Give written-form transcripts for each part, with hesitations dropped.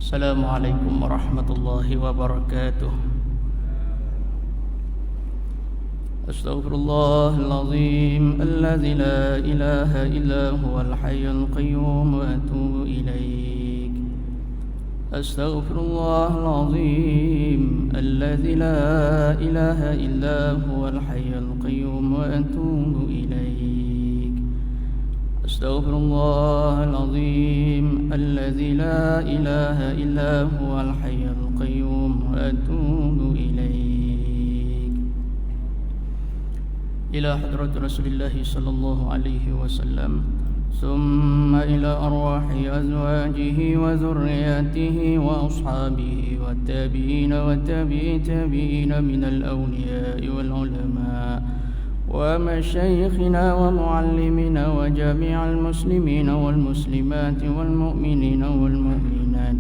السلام عليكم ورحمة الله وبركاته. أستغفر الله العظيم الذي لا إله إلا هو الحي القيوم وأتوب إليك. أستغفر الله العظيم الذي لا إله إلا هو الحي القيوم وأتوب إليك. أستغفر الله العظيم الذي لا إله إلا هو الحي القيوم وأتوب إليك. إلى حضرة رسول الله صلى الله عليه وسلم، ثم إلى أرواح أزواجه وذرياته وأصحابه والتابعين والتابعي تابعين من الأولياء والعلماء ومشايخنا ومعلمنا وجميع المسلمين والمسلمات والمؤمنين والمؤمنات،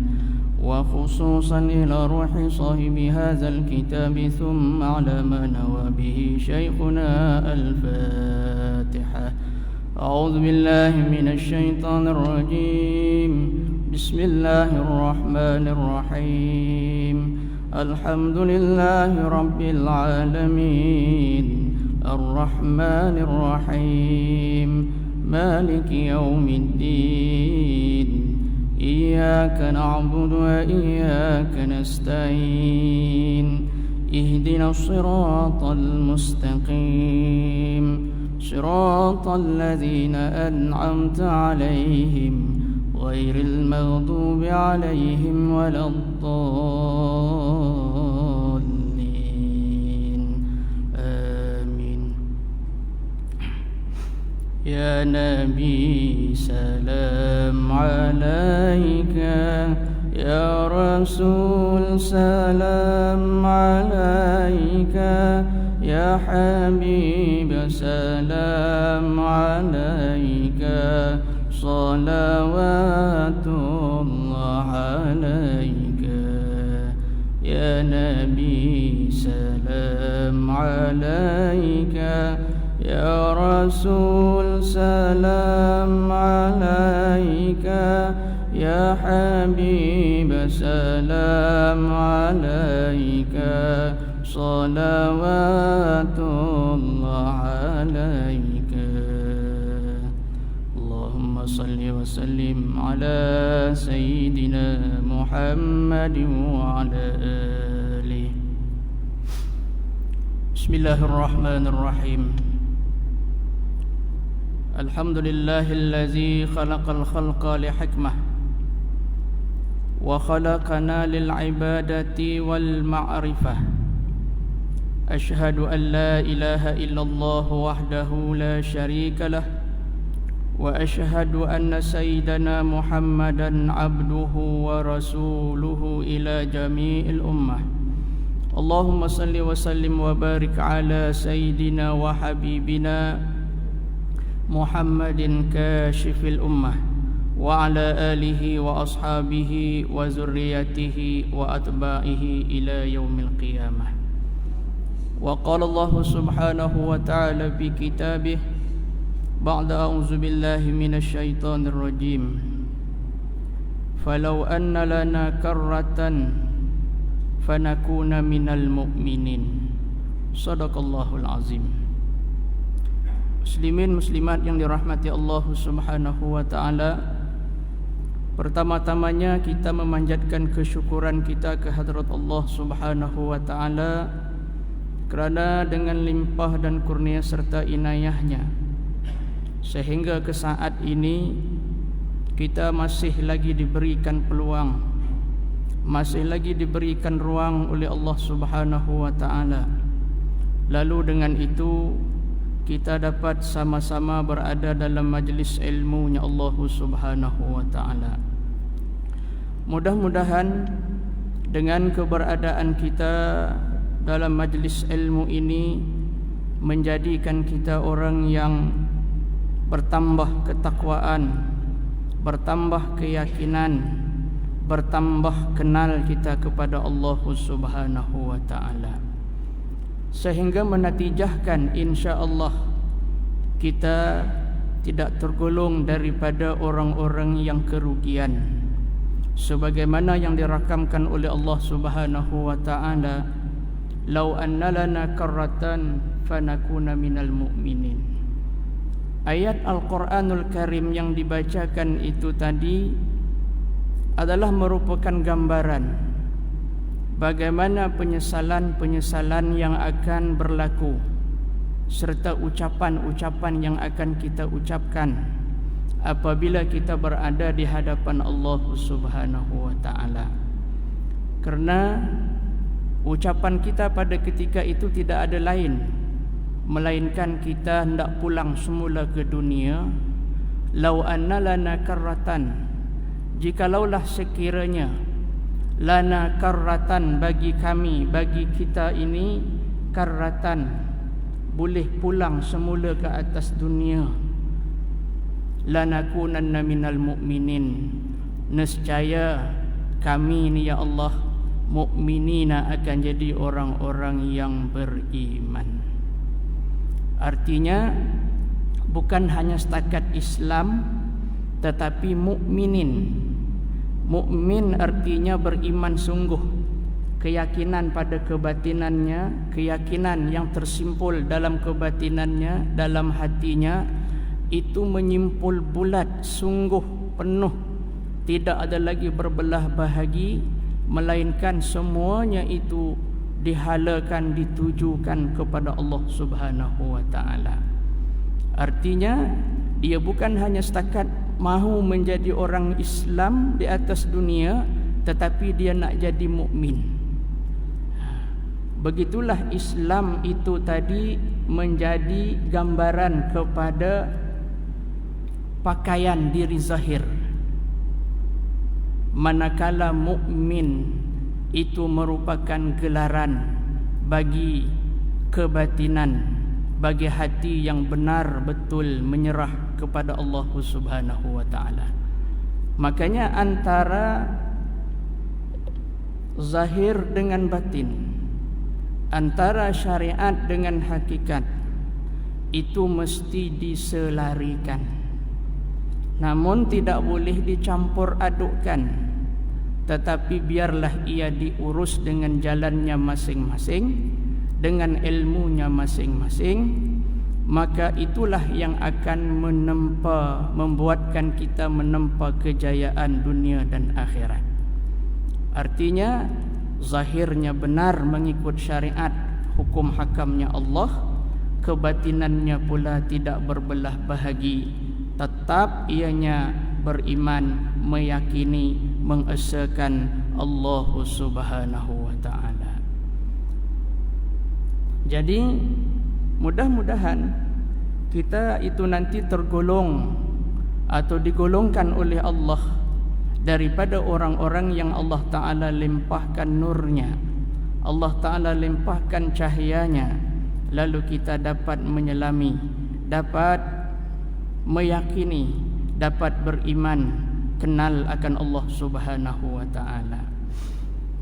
وخصوصا إلى روح صاحب هذا الكتاب، ثم على ما نوى به شيخنا. الفاتحة. أعوذ بالله من الشيطان الرجيم. بسم الله الرحمن الرحيم. الحمد لله رب العالمين، الرحمن الرحيم، مالك يوم الدين، إياك نعبد وإياك نستعين، اهدنا الصراط المستقيم، صراط الذين أنعمت عليهم غير المغضوب عليهم ولا الضالين. آمين. يا نبي سلام عليك، يا رسول سلام عليك، يا حبيب سلام عليك، صلوات الله عليك. يا نبي سلام عليك، يا رسول سلام عليك، يا حبيب سلام عليك، صلوات الله عليك. اللهم صل وسلم على سيدنا محمد وعلى آله. بسم الله الرحمن الرحيم. الحمد لله الذي خلق الخلق لحكمة، وخلقنا للعبادة والمعرفة. أشهد أن لا إله إلا الله وحده لا شريك له، وأشهد أن سيدنا محمدا عبده ورسوله إلى جميع الأمة. اللهم صل وسلم وبارك على سيدنا وحبيبنا محمد كاشف الأمة، وعلى آله وأصحابه وذريته وأتباعه إلى يوم القيامة. وقال الله سبحانه وتعالى في كتابه بعد أعوذ بالله من الشيطان الرجيم: فلو أن لنا كرة فنكون من المؤمنين. صدق الله العظيم. Muslimin muslimat yang dirahmati Allah Subhanahu wa taala, pertama-tamanya kita memanjatkan kesyukuran kita ke hadrat Allah Subhanahu wa taala kerana dengan limpah dan kurnia serta inayahnya sehingga ke saat ini kita masih lagi diberikan peluang, masih lagi diberikan ruang oleh Allah Subhanahu wa taala. Lalu dengan itu kita dapat sama-sama berada dalam majlis ilmunya Allah Subhanahu wa taala. Mudah-mudahan dengan keberadaan kita dalam majlis ilmu ini menjadikan kita orang yang bertambah ketakwaan, bertambah keyakinan, bertambah kenal kita kepada Allah Subhanahu wa taala, sehingga menatijahkan insya-Allah kita tidak tergolong daripada orang-orang yang kerugian, sebagaimana yang dirakamkan oleh Allah Subhanahu wa taala, "Lau anna lana karratan fanakuna minal mu'minin." Ayat Al-Quranul Karim yang dibacakan itu tadi adalah merupakan gambaran bagaimana penyesalan-penyesalan yang akan berlaku serta ucapan-ucapan yang akan kita ucapkan apabila kita berada di hadapan Allah Subhanahu wa taala. Karena ucapan kita pada ketika itu tidak ada lain melainkan kita hendak pulang semula ke dunia. Lau anna lana karratan, jikalaulah sekiranya lana karratan, bagi kami, bagi kita ini karratan, boleh pulang semula ke atas dunia, lanakunanna minal mu'minin, nescaya kami ni ya Allah mukminina akan jadi orang-orang yang beriman. Artinya bukan hanya setakat Islam tetapi mukminin. Mukmin artinya beriman sungguh, keyakinan pada kebatinannya, keyakinan yang tersimpul dalam kebatinannya, dalam hatinya itu menyimpul bulat, sungguh penuh, tidak ada lagi berbelah bahagi, melainkan semuanya itu dihalakan, ditujukan kepada Allah Subhanahu wa taala. Artinya dia bukan hanya setakat mahu menjadi orang Islam di atas dunia, tetapi dia nak jadi mukmin. Begitulah Islam itu tadi menjadi gambaran kepada pakaian diri zahir, manakala mukmin itu merupakan gelaran bagi kebatinan, bagi hati yang benar betul menyerah kepada Allah Subhanahu wa taala. Makanya antara zahir dengan batin, antara syariat dengan hakikat itu mesti diselarikan. Namun tidak boleh dicampur adukkan, tetapi biarlah ia diurus dengan jalannya masing-masing, dengan ilmunya masing-masing. Maka itulah yang akan membuatkan kita menempa kejayaan dunia dan akhirat. Artinya zahirnya benar mengikut syariat, hukum hakamnya Allah, kebatinannya pula tidak berbelah bahagi, tetap ianya beriman, meyakini, mengesakan Allah Subhanahu wa taala. Jadi mudah-mudahan kita itu nanti tergolong atau digolongkan oleh Allah daripada orang-orang yang Allah Ta'ala limpahkan nurnya, Allah Ta'ala limpahkan cahayanya, lalu kita dapat menyelami, dapat meyakini, dapat beriman, kenal akan Allah Subhanahu wa Ta'ala.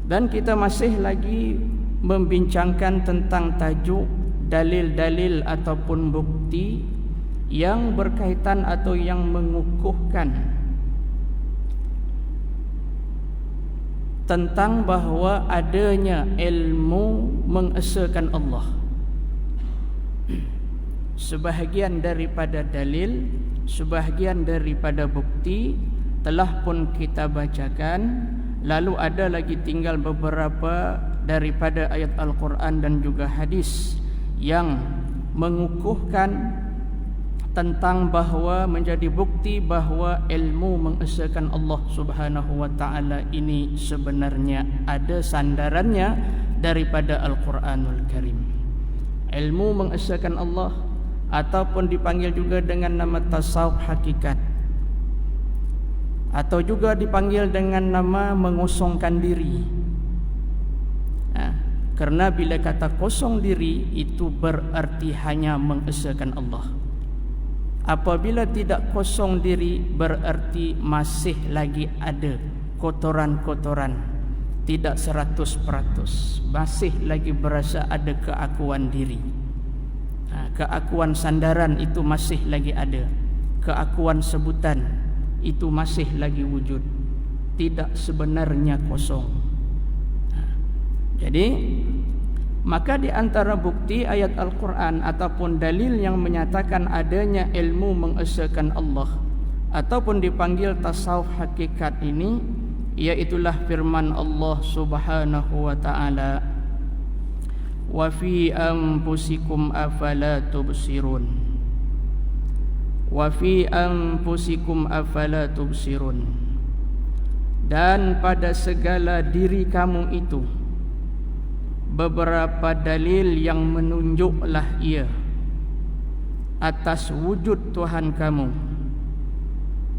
Dan kita masih lagi membincangkan tentang tajuk dalil-dalil ataupun bukti yang berkaitan atau yang mengukuhkan tentang bahawa adanya ilmu mengesakan Allah. Sebahagian daripada dalil, sebahagian daripada bukti telah pun kita bacakan. Lalu ada lagi tinggal beberapa daripada ayat Al-Quran dan juga hadis yang mengukuhkan tentang bahawa menjadi bukti bahawa ilmu mengesakan Allah Subhanahu wa taala ini sebenarnya ada sandarannya daripada Al-Quranul Karim. Ilmu mengesakan Allah ataupun dipanggil juga dengan nama tasawuf hakikat, atau juga dipanggil dengan nama mengosongkan diri. Karena bila kata kosong diri itu berarti hanya mengesakan Allah. Apabila tidak kosong diri berarti masih lagi ada kotoran-kotoran, tidak 100%, masih lagi berasa ada keakuan diri. Keakuan sandaran itu masih lagi ada, keakuan sebutan itu masih lagi wujud. tidak sebenarnya kosong. Jadi maka di antara bukti ayat Al-Quran ataupun dalil yang menyatakan adanya ilmu mengesakan Allah ataupun dipanggil tasawuf hakikat ini, iaitulah firman Allah Subhanahu wa taala, wa fi anfusikum afala tubsirun, wa fi anfusikum afala tubsirun, dan pada segala diri kamu itu beberapa dalil yang menunjuklah ia atas wujud Tuhan kamu,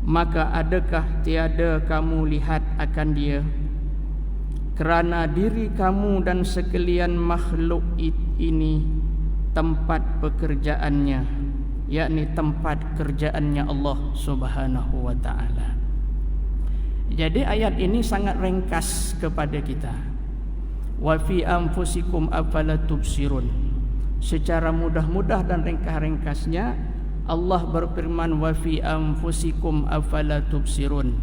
maka adakah tiada kamu lihat akan dia? Kerana diri kamu dan sekalian makhluk ini tempat pekerjaannya, yakni tempat kerjaannya Allah Subhanahu wa taala. Jadi ayat ini sangat ringkas kepada kita. Wa fi anfusikum afala tubsirun. Secara mudah-mudah dan ringkas-ringkasnya Allah berfirman, wa fi anfusikum afala tubsirun.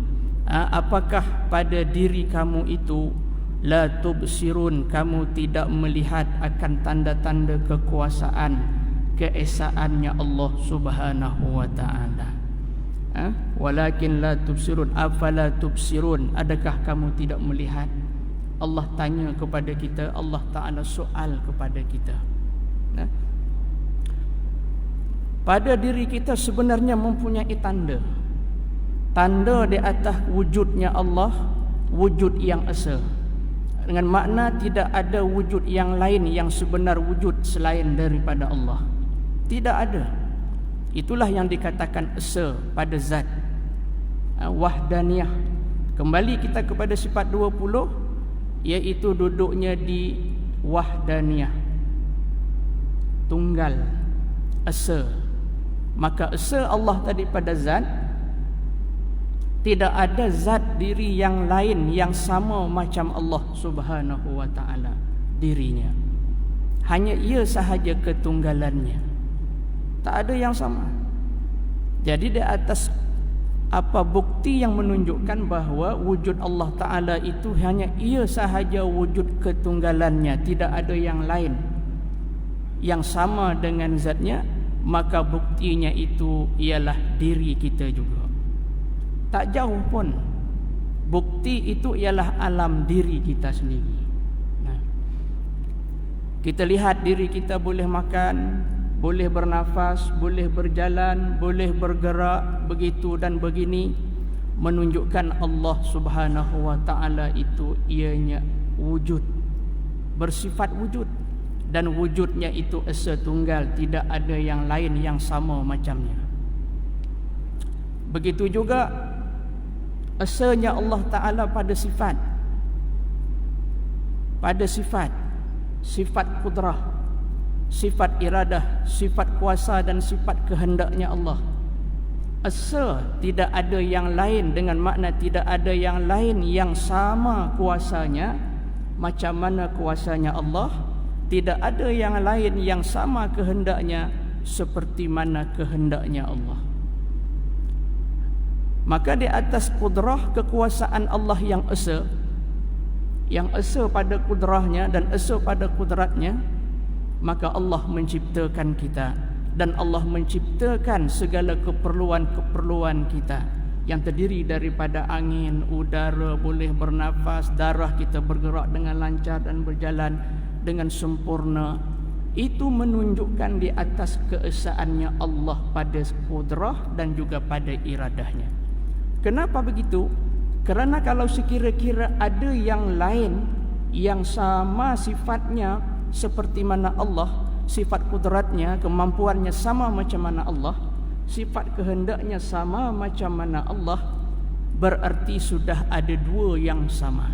Apakah pada diri kamu itu la tubsirun, kamu tidak melihat akan tanda-tanda kekuasaan, keesaannya Allah Subhanahu wa taala? Walakin la tubsirun, afala tubsirun, adakah kamu tidak melihat? Allah tanya kepada kita, Allah Ta'ala soal kepada kita. Pada diri kita sebenarnya mempunyai tanda. Tanda di atas wujudnya Allah, wujud yang esa. Dengan makna tidak ada wujud yang lain yang sebenar wujud selain daripada Allah. Tidak ada. Itulah yang dikatakan esa pada zat. Wahdaniyah. Kembali kita kepada sifat 20, iaitu duduknya di wahdaniyah, tunggal, esa. Maka esa Allah tadi pada zat, tidak ada zat diri yang lain yang sama macam Allah Subhanahu wa taala dirinya. Hanya ia sahaja ketunggalannya, tak ada yang sama. Jadi di atas apa bukti yang menunjukkan bahawa wujud Allah Ta'ala itu hanya ia sahaja wujud ketunggalannya, tidak ada yang lain yang sama dengan zatnya, maka buktinya itu ialah diri kita juga. Tak jauh pun, bukti itu ialah alam diri kita sendiri. Kita lihat diri kita boleh makan, boleh bernafas, boleh berjalan, boleh bergerak, begitu dan begini, menunjukkan Allah Subhanahu wa taala itu ianya wujud, bersifat wujud, dan wujudnya itu esa tunggal, tidak ada yang lain yang sama macamnya. Begitu juga esanya Allah Taala pada sifat, sifat kudrah, sifat iradah, sifat kuasa dan sifat kehendaknya Allah. Esa, tidak ada yang lain, dengan makna tidak ada yang lain yang sama kuasanya macam mana kuasanya Allah. Tidak ada yang lain yang sama kehendaknya seperti mana kehendaknya Allah. Maka di atas kudrah, kekuasaan Allah yang esa pada kudrahnya dan esa pada kudratnya, maka Allah menciptakan kita, dan Allah menciptakan segala keperluan-keperluan kita yang terdiri daripada angin, udara, boleh bernafas, darah kita bergerak dengan lancar dan berjalan dengan sempurna. Itu menunjukkan di atas keesaannya Allah pada kudrah dan juga pada iradahnya. Kenapa begitu? Kerana kalau sekira-kira ada yang lain yang sama sifatnya seperti mana Allah, sifat kudratnya, kemampuannya sama macam mana Allah, sifat kehendaknya sama macam mana Allah, berarti sudah ada dua yang sama.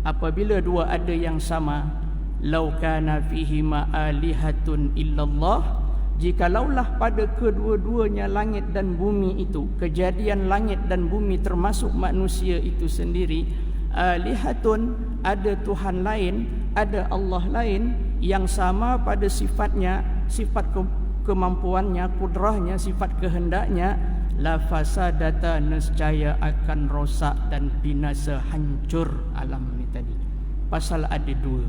Apabila dua ada yang sama, lau kana fihima alihatun illallah, jikalaulah pada kedua-duanya langit dan bumi itu, kejadian langit dan bumi termasuk manusia itu sendiri, alihatun, ada Tuhan lain, ada Allah lain yang sama pada sifatnya, sifat kemampuannya, kudrahnya, sifat kehendaknya, la fasadata, nescaya akan rosak dan binasa, hancur alam ni tadi. Pasal ada dua.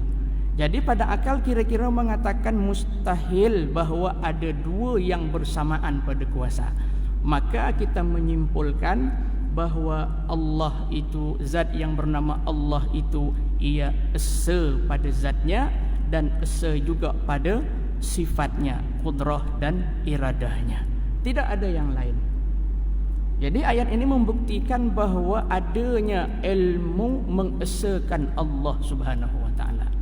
Jadi pada akal kira-kira mengatakan mustahil bahawa ada dua yang bersamaan pada kuasa. Maka kita menyimpulkan bahawa Allah itu, zat yang bernama Allah itu, ia esa pada zatnya dan esa juga pada sifatnya, qudrah dan iradahnya. Tidak ada yang lain. Jadi ayat ini membuktikan bahawa adanya ilmu mengesakan Allah Subhanahu wa taala.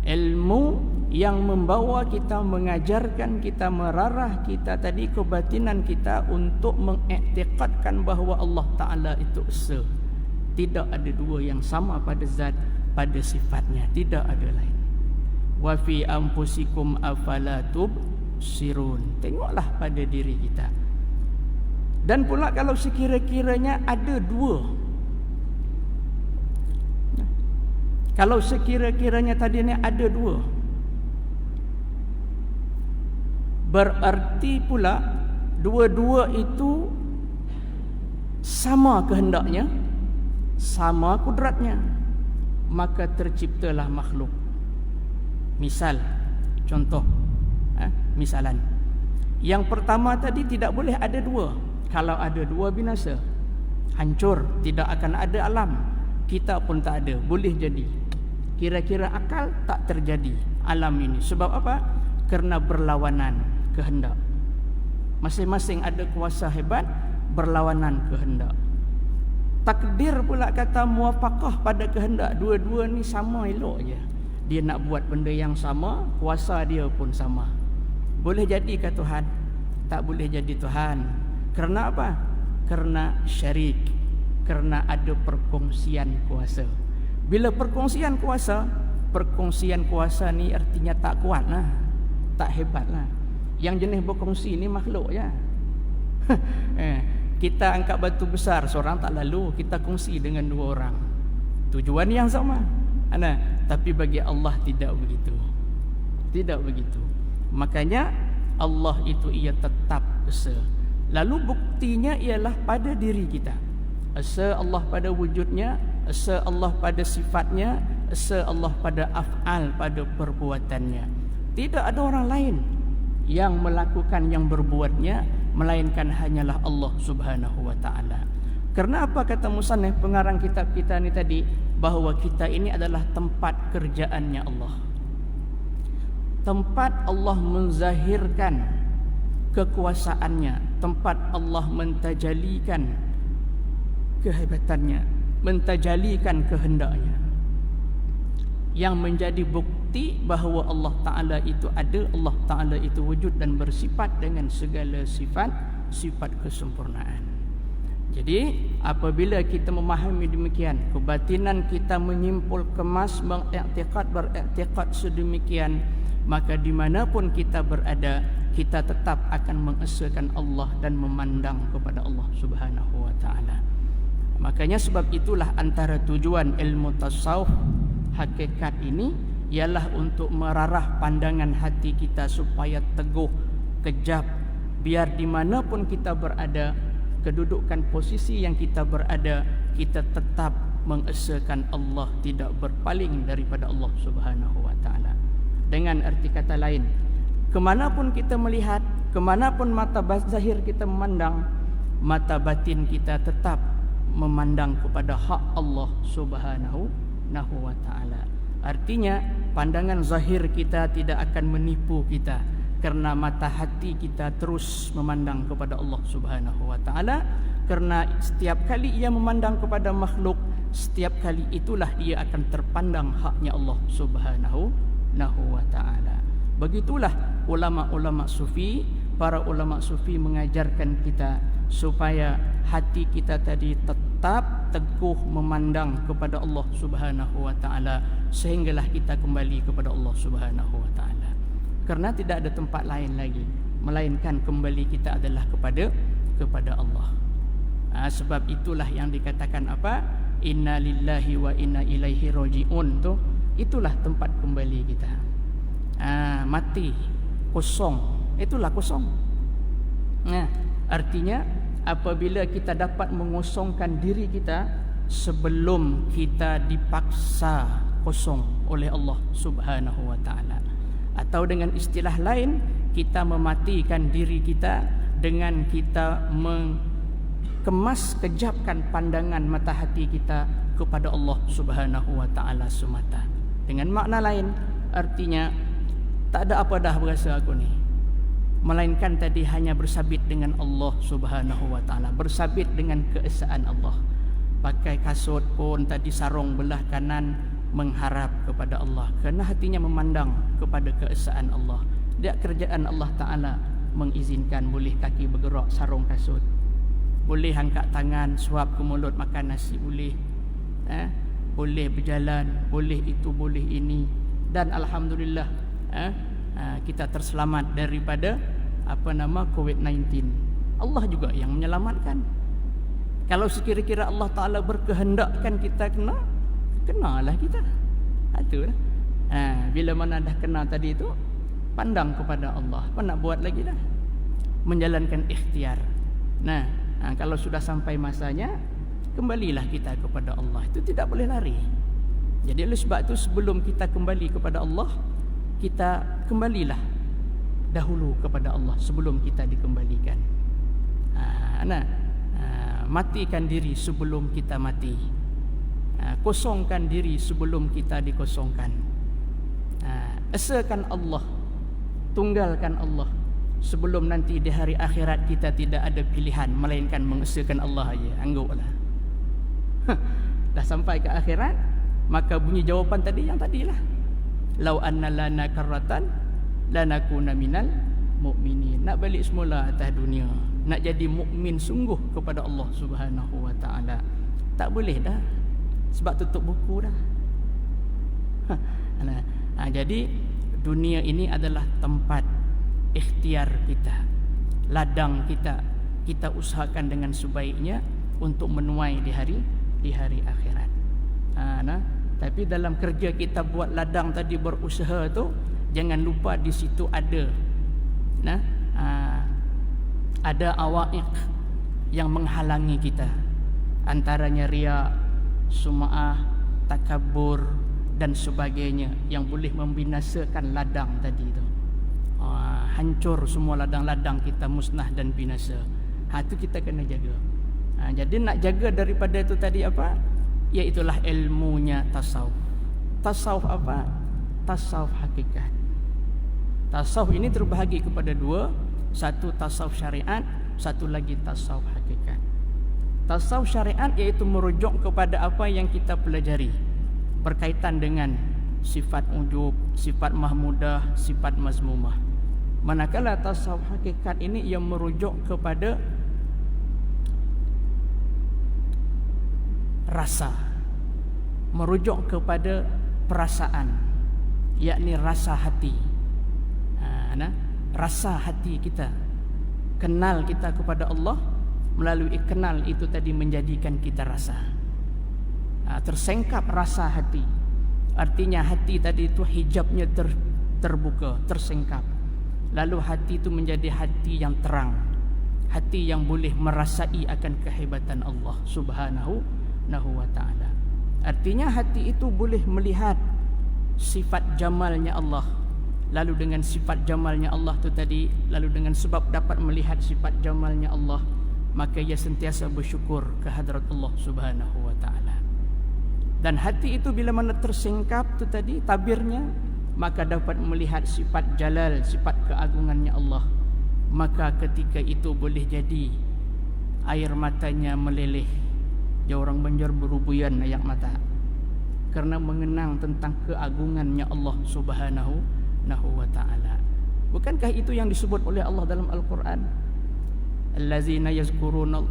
Ilmu yang membawa kita, mengajarkan kita, merarah kita tadi kebatinan kita untuk mengiktikadkan bahawa Allah Taala itu esa. Tidak ada dua yang sama pada zat, pada sifatnya, tidak ada lain. Wa fi anfusikum afala tubsirun. Tengoklah pada diri kita. Dan pula kalau sekira-kiranya ada dua, kalau sekira-kiranya tadi ni ada dua, berarti pula dua-dua itu sama kehendaknya, sama kudratnya, maka terciptalah makhluk. Misal, contoh, misalan. Yang pertama tadi tidak boleh ada dua. Kalau ada dua, binasa, hancur, tidak akan ada alam. Kita pun tak ada, boleh jadi. Kira-kira akal tak terjadi alam ini. Sebab apa? Kerana berlawanan kehendak. Masing-masing ada kuasa hebat, berlawanan kehendak. Takdir pula kata muwafaqah pada kehendak. Dua-dua ni sama elok je. Dia nak buat benda yang sama, kuasa dia pun sama. Boleh jadi ke Tuhan? Tak boleh jadi Tuhan. Kerana apa? Kerana syarik, kerana ada perkongsian kuasa. Bila perkongsian kuasa ni artinya tak kuat lah, tak hebat lah. Yang jenis berkongsi ni makhluk je. Kita angkat batu besar, seorang tak lalu, kita kongsi dengan dua orang. Tujuan yang sama. Tapi bagi Allah tidak begitu. Tidak begitu. Makanya Allah itu ia tetap esa. Lalu buktinya ialah pada diri kita. Esa Allah pada wujudnya, esa Allah pada sifatnya, esa Allah pada af'al, pada perbuatannya. Tidak ada orang lain yang melakukan, yang berbuatnya, melainkan hanyalah Allah Subhanahu wa taala. Kerana apa kata musannif pengarang kitab kita ni tadi, bahawa kita ini adalah tempat kerjaannya Allah. Tempat Allah menzahirkan kekuasaannya, tempat Allah mentajalikan kehebatannya, mentajalikan kehendaknya, yang menjadi bukti bahawa Allah Ta'ala itu ada, Allah Ta'ala itu wujud dan bersifat dengan segala sifat kesempurnaan. Jadi apabila kita memahami demikian, kebatinan kita menyimpul kemas, beriktikad sedemikian, maka dimanapun kita berada, kita tetap akan mengesakan Allah dan memandang kepada Allah Subhanahu wa taala. Makanya sebab itulah antara tujuan ilmu tasawuf hakikat ini ialah untuk merarah pandangan hati kita supaya teguh, kejap, biar dimanapun kita berada, kedudukan posisi yang kita berada, kita tetap mengesakan Allah, tidak berpaling daripada Allah Subhanahu wa taala. Dengan arti kata lain, kemanapun kita melihat, kemanapun mata zahir kita memandang, mata batin kita tetap memandang kepada hak Allah Subhanahu wa taala. Artinya pandangan zahir kita tidak akan menipu kita, kerana mata hati kita terus memandang kepada Allah Subhanahu wa taala. Kerana setiap kali ia memandang kepada makhluk, setiap kali itulah dia akan terpandang haknya Allah Subhanahu wa taala. Begitulah ulama-ulama sufi, para ulama sufi mengajarkan kita supaya hati kita tadi tetap teguh memandang kepada Allah Subhanahu wa taala, sehinggalah kita kembali kepada Allah Subhanahu wa taala. Kerana tidak ada tempat lain lagi, melainkan kembali kita adalah kepada Allah. Sebab itulah yang dikatakan apa? Inna lillahi wa inna ilaihi raji'un tu, itulah tempat kembali kita. Mati, kosong, itulah kosong. Artinya apabila kita dapat mengosongkan diri kita sebelum kita dipaksa kosong oleh Allah Subhanahu wa taala. Atau dengan istilah lain, kita mematikan diri kita dengan kita mengemas kejapkan pandangan mata hati kita kepada Allah Subhanahu wa taala semata. Dengan makna lain, artinya tak ada apa dah berasa aku ni, melainkan tadi hanya bersabit dengan Allah Subhanahu wa taala, bersabit dengan keesaan Allah. Pakai kasut pun tadi sarung belah kanan mengharap kepada Allah, kerana hatinya memandang kepada keesaan Allah. Dia kerjaan Allah Ta'ala mengizinkan boleh kaki bergerak sarung kasut, boleh angkat tangan suap ke mulut makan nasi, boleh boleh berjalan, boleh itu, boleh ini. Dan Alhamdulillah kita terselamat daripada COVID-19. Allah juga yang menyelamatkan. Kalau sekira-kira Allah Ta'ala berkehendakkan kita kenalah kita. Itulah. Bila mana dah kena tadi itu, pandang kepada Allah. Apa nak buat lagi dah? Menjalankan ikhtiar. Kalau sudah sampai masanya, kembalilah kita kepada Allah. Itu tidak boleh lari. Jadi oleh sebab itu, sebelum kita kembali kepada Allah, kita kembalilah dahulu kepada Allah sebelum kita dikembalikan. Matikan diri sebelum kita mati. Kosongkan diri sebelum kita dikosongkan. Esakan Allah, tunggalkan Allah, sebelum nanti di hari akhirat kita tidak ada pilihan melainkan mengesakan Allah aja. Anggaplah dah sampai ke akhirat, maka bunyi jawapan tadi yang tadilah, lau anna lana karratan lanakuna minal mu'minin. Nak balik semula atas dunia, nak jadi mukmin sungguh kepada Allah Subhanahu wa taala. Tak boleh dah, sebab tutup buku dah. Jadi dunia ini adalah tempat ikhtiar kita, ladang kita. Kita usahakan dengan sebaiknya untuk menuai di hari akhirat. Tapi dalam kerja kita buat ladang tadi, berusaha tu, jangan lupa di situ ada awaiq yang menghalangi kita. Antaranya riya, sum'ah, takabur dan sebagainya yang boleh membinasakan ladang tadi tu. Hancur semua ladang-ladang kita, musnah dan binasa. Itu kita kena jaga. Jadi nak jaga daripada itu tadi apa? Iaitulah ilmunya tasawuf. Tasawuf apa? Tasawuf hakikat. Tasawuf ini terbahagi kepada dua. Satu tasawuf syariat, satu lagi tasawuf hakikat. Tasawuf syariat iaitu merujuk kepada apa yang kita pelajari berkaitan dengan sifat ujub, sifat mahmudah, sifat mazmumah. Manakala tasawuf hakikat ini yang merujuk kepada rasa, merujuk kepada perasaan, yakni rasa hati. Rasa hati kita, kenal kita kepada Allah, melalui kenal itu tadi menjadikan kita rasa. Tersengkap rasa hati, artinya hati tadi itu hijabnya terbuka, tersengkap. Lalu hati itu menjadi hati yang terang, hati yang boleh merasai akan kehebatan Allah Subhanahu wa ta'ala. Artinya hati itu boleh melihat sifat jamalnya Allah. Lalu dengan sifat jamalnya Allah tu tadi, lalu dengan sebab dapat melihat sifat jamalnya Allah, maka ia sentiasa bersyukur ke hadrat Allah Subhanahu wa ta'ala. Dan hati itu bila mana tersingkap tu tadi tabirnya, maka dapat melihat sifat jalal, sifat keagungannya Allah. Maka ketika itu boleh jadi air matanya meleleh. Dia orang Banjar berubuyan air mata, kerana mengenang tentang keagungannya Allah Subhanahu wa ta'ala. Bukankah itu yang disebut oleh Allah dalam Al-Quran? Allazina yazkuruna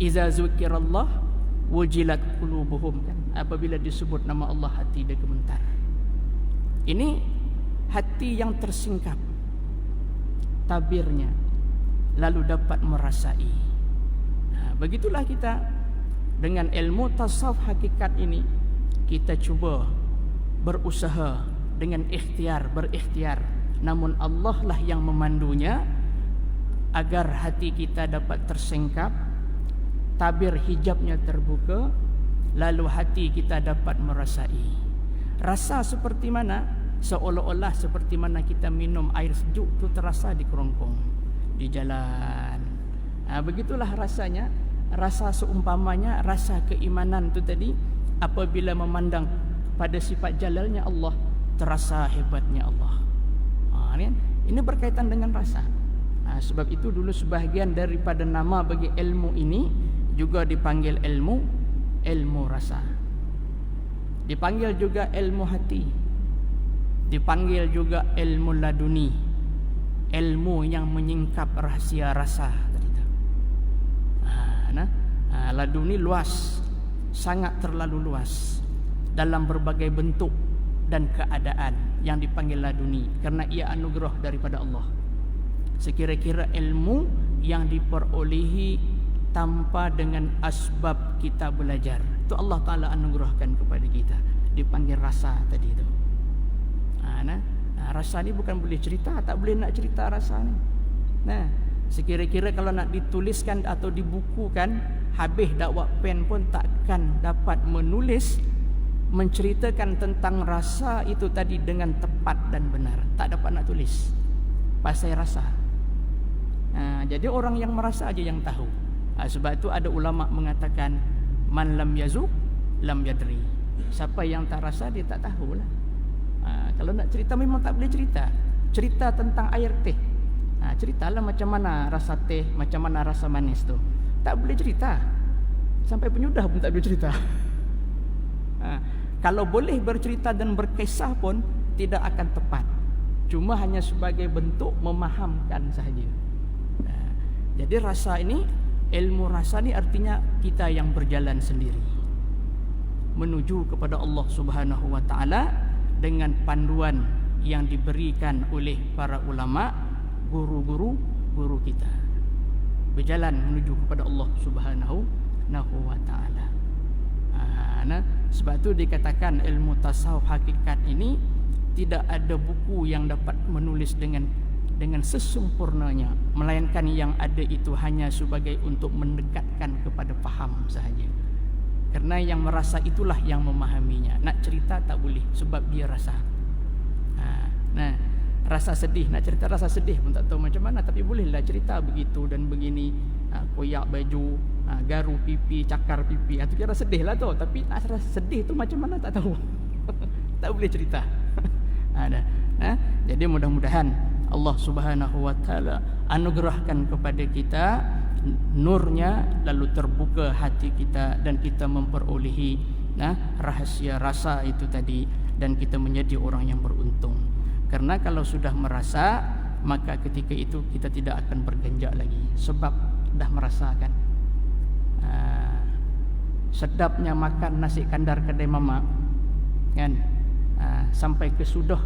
iza zukirallah wajilat qulubuhum, kan? Apabila disebut nama Allah, hati dia gemetar. Ini hati yang tersingkap tabirnya, lalu dapat merasai. Begitulah kita dengan ilmu tasawuf hakikat ini, kita cuba berusaha dengan ikhtiar, berikhtiar. Namun Allah lah yang memandunya agar hati kita dapat tersengkap, tabir hijabnya terbuka, lalu hati kita dapat merasai. Rasa seperti mana? Seolah-olah seperti mana kita minum air sejuk tu terasa di kerongkong, di jalan. Begitulah rasanya. Rasa seumpamanya rasa keimanan tu tadi, apabila memandang pada sifat jalalnya Allah, terasa hebatnya Allah. Ini berkaitan dengan rasa. Sebab itu dulu sebahagian daripada nama bagi ilmu ini juga dipanggil ilmu rasa. Dipanggil juga ilmu hati. Dipanggil juga ilmu laduni, ilmu yang menyingkap rahasia rasa tadi tu. Laduni luas, sangat terlalu luas dalam berbagai bentuk dan keadaan yang dipanggil laduni, kerana ia anugerah daripada Allah. Sekira-kira ilmu yang diperolehi tanpa dengan asbab kita belajar, itu Allah Ta'ala anugerahkan kepada kita, dipanggil rasa tadi tu. Rasa ni bukan boleh cerita, tak boleh nak cerita rasa ni. Sekira-kira kalau nak dituliskan atau dibukukan, habis dakwah pen pun takkan dapat menulis, menceritakan tentang rasa itu tadi dengan tepat dan benar. Tak dapat nak tulis pasal rasa. Jadi orang yang merasa aja yang tahu. Sebab itu ada ulama mengatakan, man lam yazuk lam yadri. Siapa yang tak rasa, dia tak tahulah. Kalau nak cerita memang tak boleh cerita. Cerita tentang air teh, ceritalah macam mana rasa teh, macam mana rasa manis tu. Tak boleh cerita. Sampai penyudah pun tak boleh cerita. Kalau boleh bercerita dan berkisah pun tidak akan tepat. Cuma hanya sebagai bentuk memahamkan sahaja. Jadi rasa ini, ilmu rasa ni artinya kita yang berjalan sendiri menuju kepada Allah Subhanahu wa taala dengan panduan yang diberikan oleh para ulama, guru kita. Berjalan menuju kepada Allah Subhanahu wa taala. Sebab itu dikatakan ilmu tasawuf hakikat ini tidak ada buku yang dapat menulis dengan sesempurnanya, melainkan yang ada itu hanya sebagai untuk mendekatkan kepada faham sahaja. Kerana yang merasa itulah yang memahaminya. Nak cerita tak boleh sebab dia rasa. Rasa sedih, nak cerita rasa sedih pun tak tahu macam mana, tapi bolehlah cerita begitu dan begini. Koyak baju, garu pipi, cakar pipi, itu kira sedih lah tu. Tapi nak rasa sedih tu macam mana tak tahu. Tak boleh cerita. Jadi mudah-mudahan Allah Subhanahu wa taala anugerahkan kepada kita nurnya, lalu terbuka hati kita dan kita memperolehi rahasia rasa itu tadi, dan kita menjadi orang yang beruntung. Karena kalau sudah merasa, maka ketika itu kita tidak akan bergenjak lagi, sebab dah merasakan. Sedapnya makan nasi kandar kedai mama, kan? Sampai ke sudah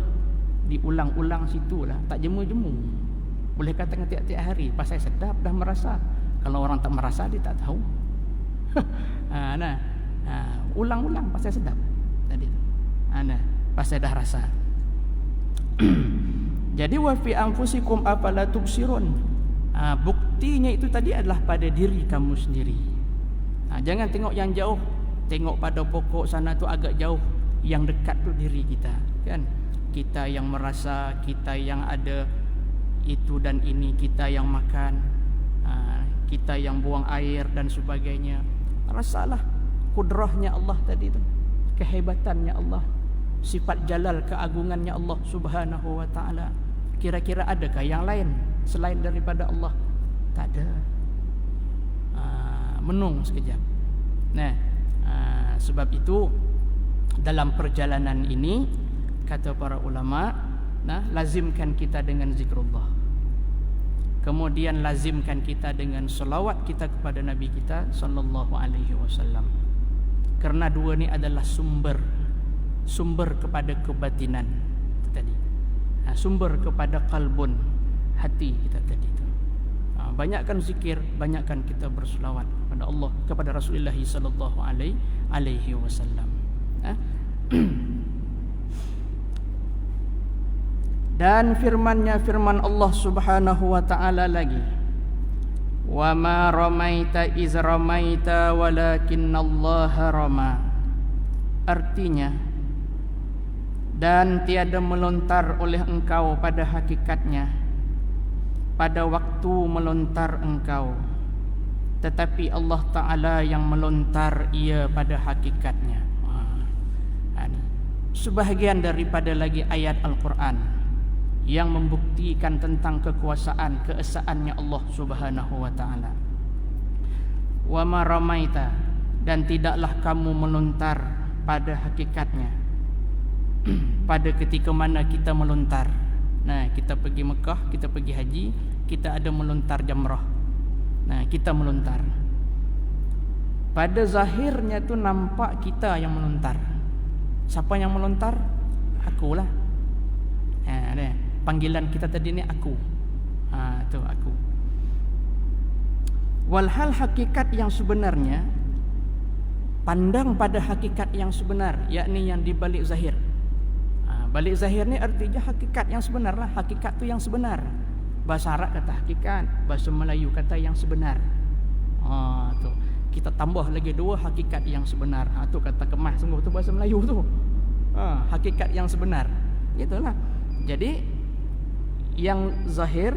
diulang-ulang situlah, tak jemu-jemu. Boleh katakan tiap-tiap hari, pasal sedap dah merasa. Kalau orang tak merasa, dia tak tahu. Ulang-ulang pasal sedap tadi. Pasal dah rasa. Jadi wa fi anfusikum afala tubsirun. Buktinya itu tadi adalah pada diri kamu sendiri. Jangan tengok yang jauh, tengok pada pokok sana tu agak jauh, yang dekat tu diri kita, kan? Kita yang merasa, kita yang ada itu dan ini, kita yang makan, kita yang buang air dan sebagainya. Rasalah kudrahnya Allah tadi tu, kehebatannya Allah, sifat jalal, keagungannya Allah Subhanahu wa taala. Kira-kira adakah yang lain selain daripada Allah? Tak ada. Menung sekejap. Sebab itu dalam perjalanan ini, kata para ulama, lazimkan kita dengan zikrullah. Kemudian lazimkan kita dengan selawat kita kepada Nabi kita sallallahu alaihi wasallam. Kerana dua ni adalah sumber kepada kebatinan tadi. Sumber kepada qalbun, hati kita tadi tu. Banyakkan zikir, banyakkan kita berselawat kepada Allah, kepada Rasulullah sallallahu alaihi wasallam. Dan firman Allah Subhanahu wa taala lagi, Wa ma ramaita iz ramaita walakinallaha rama. Artinya, dan tiada melontar oleh engkau pada hakikatnya pada waktu melontar engkau, tetapi Allah Ta'ala yang melontar ia pada hakikatnya. Sebahagian daripada lagi ayat Al-Quran yang membuktikan tentang kekuasaan, keesaannya Allah Subhanahu wa Ta'ala. Wa ma ramaita, dan tidaklah kamu melontar pada hakikatnya pada ketika mana kita melontar. Nah, kita pergi Mekah, kita pergi haji, kita ada melontar jamrah. Nah, kita melontar. Pada zahirnya tu nampak kita yang melontar. Siapa yang melontar? Akulah. Ada panggilan kita tadi ni aku. Tu aku. Walhal hakikat yang sebenarnya, pandang pada hakikat yang sebenar, yakni yang di balik zahir. Balik zahir ni artinya hakikat yang sebenar lah. Hakikat tu yang sebenar. Bahasa Arab kata hakikat, bahasa Melayu kata yang sebenar. Tu kita tambah lagi dua hakikat yang sebenar. Tu kata kemas sungguh tu bahasa Melayu tu. Hakikat yang sebenar. Itulah. Jadi yang zahir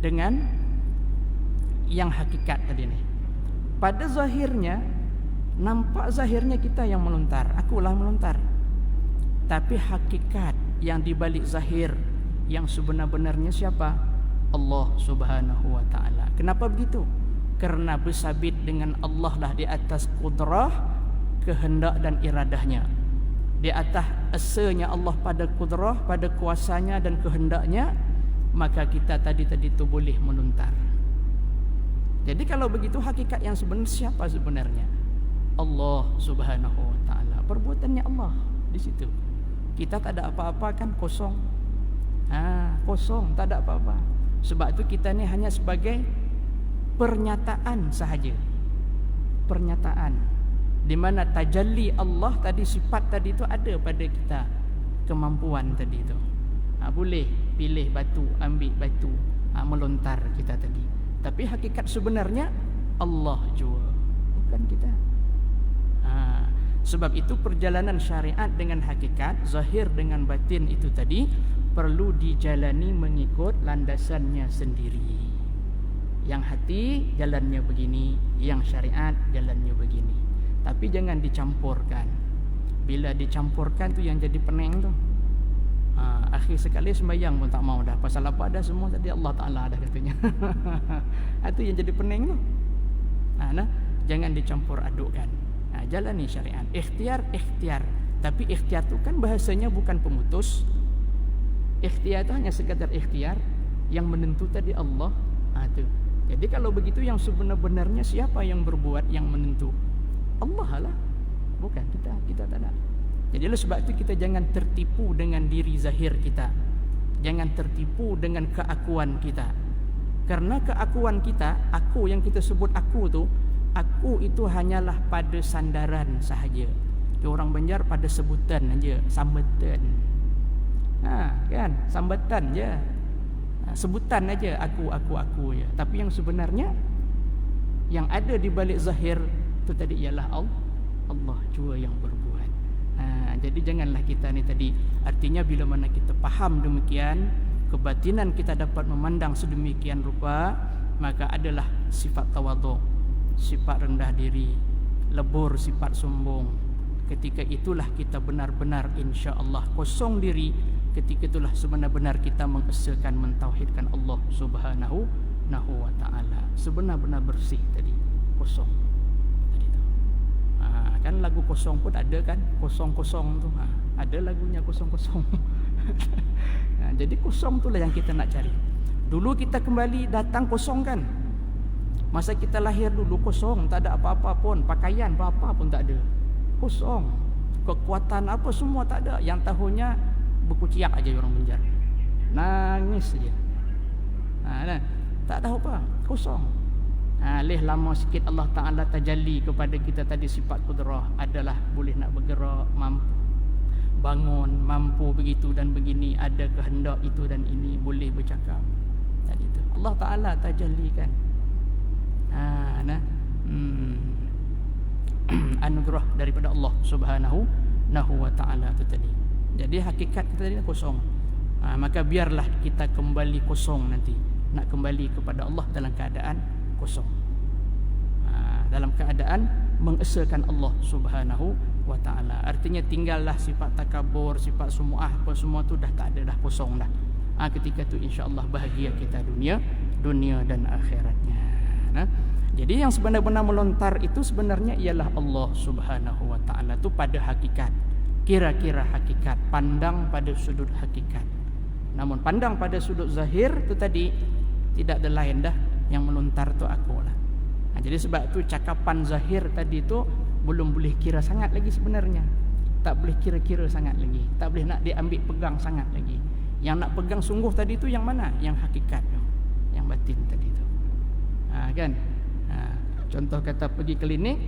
dengan yang hakikat tadi ni. Pada zahirnya, nampak zahirnya kita yang melontar. Akulah melontar. Tapi hakikat yang dibalik zahir yang sebenar-benarnya siapa? Allah Subhanahu wa Ta'ala. Kenapa begitu? Kerana bersabit dengan Allah lah di atas kudrah, kehendak dan iradahnya. Di atas esanya Allah pada kudrah, pada kuasanya dan kehendaknya, maka kita tadi tu boleh melontar. Jadi kalau begitu hakikat yang sebenar siapa sebenarnya? Allah Subhanahu wa Ta'ala. Perbuatannya Allah di situ. Kita tak ada apa-apa kan, kosong. Kosong, tak ada apa-apa. Sebab tu kita ni hanya sebagai pernyataan sahaja. Pernyataan. Di mana tajalli Allah tadi, sifat tadi tu ada pada kita. Kemampuan tadi tu. Boleh pilih batu, ambil batu, melontar kita tadi. Tapi hakikat sebenarnya Allah jua, bukan kita. Sebab itu perjalanan syariat dengan hakikat, zahir dengan batin itu tadi perlu dijalani mengikut landasannya sendiri. Yang hati jalannya begini, yang syariat jalannya begini. Tapi jangan dicampurkan. Bila dicampurkan tu yang jadi pening tu. Akhir sekali sembahyang pun tak mau dah. Pasal apa dah semua tadi Allah Ta'ala dah katanya. Itu yang jadi pening tu. Jangan dicampur adukkan. Jalani syariat. Ikhtiar. Tapi ikhtiar tu kan bahasanya bukan pemutus. Ikhtiar tu hanya sekadar ikhtiar. Yang menentu tadi Allah. Tu. Jadi kalau begitu yang sebenar-benarnya siapa yang berbuat, yang menentu? Allah lah. Bukan kita. Kita tak ada. Jadi oleh sebab itu kita jangan tertipu dengan diri zahir kita. Jangan tertipu dengan keakuan kita. Karena keakuan kita, aku yang kita sebut aku tu, aku itu hanyalah pada sandaran sahaja. Orang Banjar pada sebutan aja, sambatan. Kan, sambatan je. Sebutan aja aku je. Tapi yang sebenarnya yang ada di balik zahir tu tadi ialah Allah jua yang berbuat. Jadi janganlah kita ni tadi, artinya bila mana kita faham demikian, kebatinan kita dapat memandang sedemikian rupa, maka adalah sifat tawaduk, sifat rendah diri, lebur sifat sombong. Ketika itulah kita benar-benar insya-Allah kosong diri. Ketika itulah sebenar-benar kita mengesakan, mentauhidkan Allah Subhanahu wa Ta'ala. Sebenar-benar bersih tadi, kosong. Kan lagu kosong pun ada kan, kosong-kosong tu. Ada lagunya kosong-kosong. Jadi kosong itulah yang kita nak cari. Dulu kita kembali datang kosong kan. Masa kita lahir dulu kosong, tak ada apa-apa pun, pakaian apa-apa pun tak ada. Kosong. Kekuatan apa semua tak ada. Yang tahunya berkuciak aja orang Banjar. Nangis saja. Tak tahu apa, kosong. Leh lama sikit Allah Ta'ala tajalli kepada kita tadi sifat kudrah, adalah boleh nak bergerak, mampu bangun, mampu begitu dan begini, ada kehendak itu dan ini, boleh bercakap. Tadi tu Allah Ta'ala tajallikan. Anugerah daripada Allah Subhanahu wa ta'ala itu tadi. Jadi hakikat kita tadi kosong. Maka biarlah kita kembali kosong nanti. Nak kembali kepada Allah dalam keadaan kosong. Dalam keadaan mengesakan Allah Subhanahu wa ta'ala. Artinya tinggallah sifat takabur, sifat sumu'ah, apa semua tu dah tak ada, dah kosong dah. Ketika tu insya-Allah bahagia kita dunia dan akhiratnya. Jadi yang sebenar-benar melontar itu sebenarnya ialah Allah Subhanahu wa ta'ala tu pada hakikat. Kira-kira hakikat, pandang pada sudut hakikat. Namun pandang pada sudut zahir tu tadi tidak ada lain dah, yang melontar tu aku lah. Jadi sebab tu cakapan zahir tadi tu belum boleh kira sangat lagi sebenarnya. Tak boleh kira-kira sangat lagi. Tak boleh nak diambil pegang sangat lagi. Yang nak pegang sungguh tadi tu yang mana? Yang hakikat tu, yang batin tadi tu. Kan? Contoh kata pergi klinik,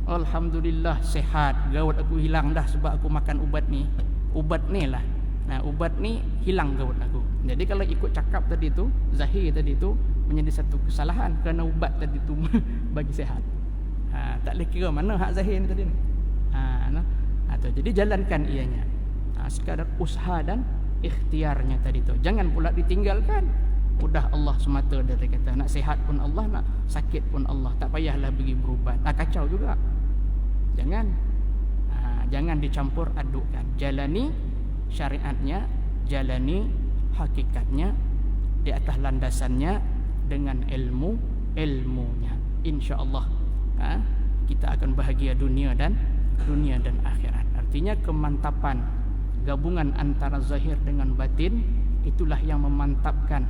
alhamdulillah sihat, gaut aku hilang dah sebab aku makan ubat ni. Ubat ni lah. Ubat ni hilang gaut aku. Jadi kalau ikut cakap tadi tu, zahir tadi tu menjadi satu kesalahan kerana ubat tadi tu bagi sihat. Tak boleh kira mana hak zahir ni tadi ni. Jadi jalankan ianya. Sekadar usaha dan ikhtiarnya tadi tu. Jangan pula ditinggalkan. Udah Allah semata dia kata. Nak sihat pun Allah, nak sakit pun Allah. Tak payahlah pergi berubat. Kacau juga. Jangan. Jangan dicampur adukkan. Jalani syariatnya, jalani hakikatnya di atas landasannya dengan ilmunya. Insya-Allah kita akan bahagia dunia dan akhirat. Artinya kemantapan gabungan antara zahir dengan batin itulah yang memantapkan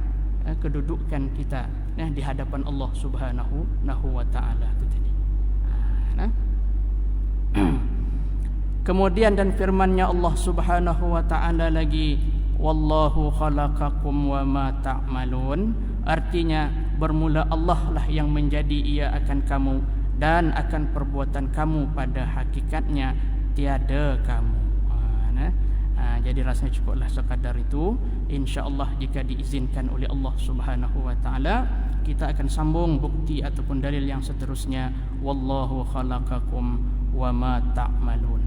kedudukan kita di hadapan Allah Subhanahu wa ta'ala itu tadi. Kemudian dan firman-Nya Allah Subhanahu wa ta'ala lagi, wallahu khalaqakum wa ma ta'malun. Artinya bermula Allah lah yang menjadi ia akan kamu dan akan perbuatan kamu pada hakikatnya tiada kamu. Jadi rasanya cukuplah sekadar itu. InsyaAllah jika diizinkan oleh Allah Subhanahu wa ta'ala, kita akan sambung bukti ataupun dalil yang seterusnya. Wallahu khalaqakum wa ma ta'malun.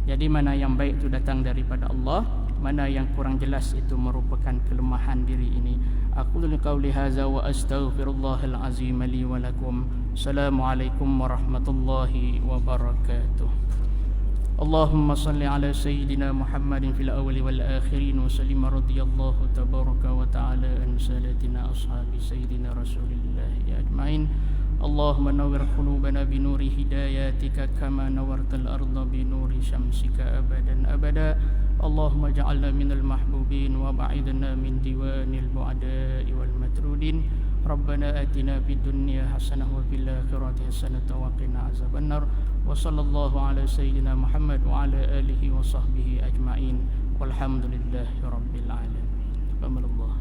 Jadi mana yang baik itu datang daripada Allah, mana yang kurang jelas itu merupakan kelemahan diri ini. Aku qauli hadza wa astaghfirullahal azim li wa lakum. Assalamualaikum warahmatullahi wabarakatuh. اللهم صل على سيدنا محمد في الأول والآخرين وسلم رضي الله تبارك وتعالى عن سادتنا أصحاب سيدنا رسول الله أجمعين. اللهم نور قلوبنا بنور هداياتك كما نورت الأرض بنور شمسك أبدا أبدا. اللهم اجعلنا من المحبوبين وبعدنا من ديوان البعداء والمترودين. ربنا آتنا في الدنيا حسنة وفي الآخرة حسنة وقنا عذاب النار. وصلى الله على سيدنا محمد وعلى آله وصحبه أجمعين والحمد لله رب العالمين. الحمد لله.